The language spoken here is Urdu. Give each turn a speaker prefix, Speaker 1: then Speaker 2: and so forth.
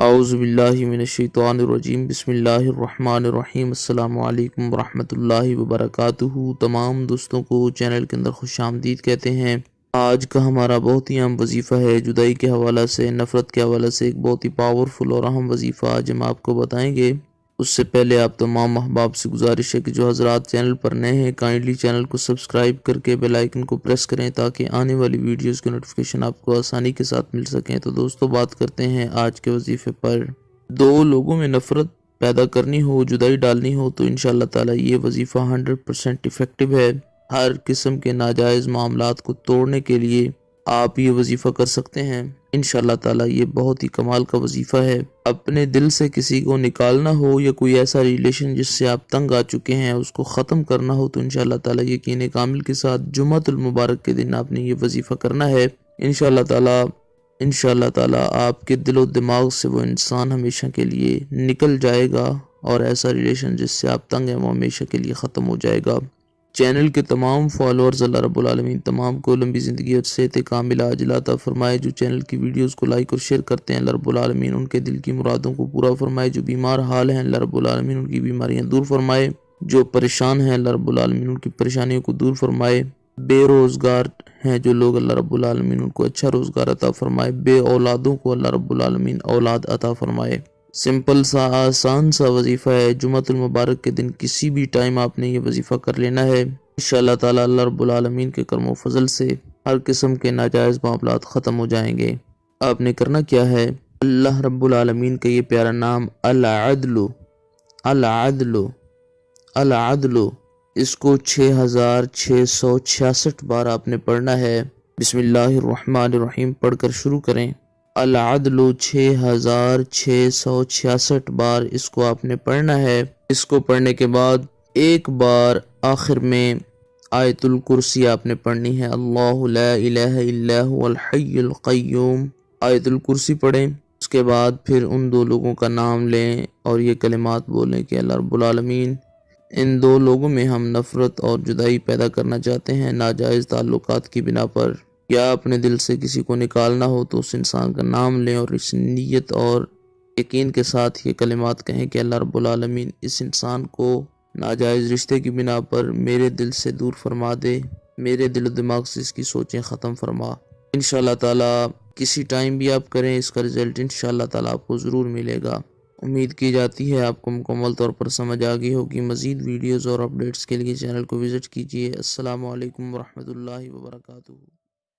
Speaker 1: اعوذ باللہ من الشیطان الرجیم، بسم اللہ الرحمن الرحیم۔ السلام علیکم ورحمۃ اللہ وبرکاتہ۔ تمام دوستوں کو چینل کے اندر خوش آمدید کہتے ہیں۔ آج کا ہمارا بہت ہی اہم وظیفہ ہے، جدائی کے حوالے سے، نفرت کے حوالے سے ایک بہت ہی پاورفل اور اہم وظیفہ آج ہم آپ کو بتائیں گے۔ اس سے پہلے آپ تمام احباب سے گزارش ہے کہ جو حضرات چینل پر نئے ہیں، کائنڈلی چینل کو سبسکرائب کر کے بیل آئیکن کو پریس کریں تاکہ آنے والی ویڈیوز کی نوٹیفیکیشن آپ کو آسانی کے ساتھ مل سکیں۔ تو دوستو، بات کرتے ہیں آج کے وظیفے پر۔ دو لوگوں میں نفرت پیدا کرنی ہو، جدائی ڈالنی ہو، تو انشاءاللہ تعالی یہ وظیفہ 100% افیکٹو ہے۔ ہر قسم کے ناجائز معاملات کو توڑنے کے لیے آپ یہ وظیفہ کر سکتے ہیں۔ انشاءاللہ تعالی یہ بہت ہی کمال کا وظیفہ ہے۔ اپنے دل سے کسی کو نکالنا ہو یا کوئی ایسا ریلیشن جس سے آپ تنگ آ چکے ہیں اس کو ختم کرنا ہو، تو انشاءاللہ تعالی یقین کامل کے ساتھ جمعۃ المبارک کے دن آپ نے یہ وظیفہ کرنا ہے۔ انشاءاللہ تعالی آپ کے دل و دماغ سے وہ انسان ہمیشہ کے لیے نکل جائے گا، اور ایسا ریلیشن جس سے آپ تنگ ہیں وہ ہمیشہ کے لیے ختم ہو جائے گا۔ چینل کے تمام فالورز اللہ رب العالمین تمام کو لمبی زندگی اور صحت کاملہ عاجلہ عطا فرمائے۔ جو چینل کی ویڈیوز کو لائک اور شیئر کرتے ہیں، اللہ رب العالمین ان کے دل کی مرادوں کو پورا فرمائے۔ جو بیمار حال ہیں، اللہ رب العالمین ان کی بیماریاں دور فرمائے۔ جو پریشان ہیں، اللہ رب العالمین ان کی پریشانیوں کو دور فرمائے۔ بے روزگار ہیں جو لوگ، اللہ رب العالمین ان کو اچھا روزگار عطا فرمائے۔ بے اولادوں کو اللہ رب العالمین اولاد عطا فرمائے۔ سمپل سا آسان سا وظیفہ ہے، جمعۃ المبارک کے دن کسی بھی ٹائم آپ نے یہ وظیفہ کر لینا ہے۔ انشاءاللہ تعالی اللہ رب العالمین کے کرم و فضل سے ہر قسم کے ناجائز معاملات ختم ہو جائیں گے۔ آپ نے کرنا کیا ہے، اللہ رب العالمین کا یہ پیارا نام العدل، العدل، العدل، اس کو 6666 بار آپ نے پڑھنا ہے۔ بسم اللہ الرحمن الرحیم پڑھ کر شروع کریں۔ العدل 6666 بار اس کو آپ نے پڑھنا ہے۔ اس کو پڑھنے کے بعد ایک بار آخر میں آیت الکرسی آپ نے پڑھنی ہے، اللہ لا الہ الا هو الحی القیوم۔ آیت الکرسی پڑھیں، اس کے بعد پھر ان دو لوگوں کا نام لیں اور یہ کلمات بولیں کہ اللہ رب العالمین ان دو لوگوں میں ہم نفرت اور جدائی پیدا کرنا چاہتے ہیں ناجائز تعلقات کی بنا پر، یا اپنے دل سے کسی کو نکالنا ہو تو اس انسان کا نام لیں اور اس نیت اور یقین کے ساتھ یہ کلمات کہیں کہ اللہ رب العالمین اس انسان کو ناجائز رشتے کی بنا پر میرے دل سے دور فرما دے، میرے دل و دماغ سے اس کی سوچیں ختم فرما۔ انشاءاللہ تعالی کسی ٹائم بھی آپ کریں، اس کا رزلٹ انشاءاللہ تعالی آپ کو ضرور ملے گا۔ امید کی جاتی ہے آپ کو مکمل طور پر سمجھ آ گئی ہوگی۔ مزید ویڈیوز اور اپڈیٹس کے لیے چینل کو وزٹ کیجیے۔ السلام علیکم ورحمۃ اللہ وبرکاتہ۔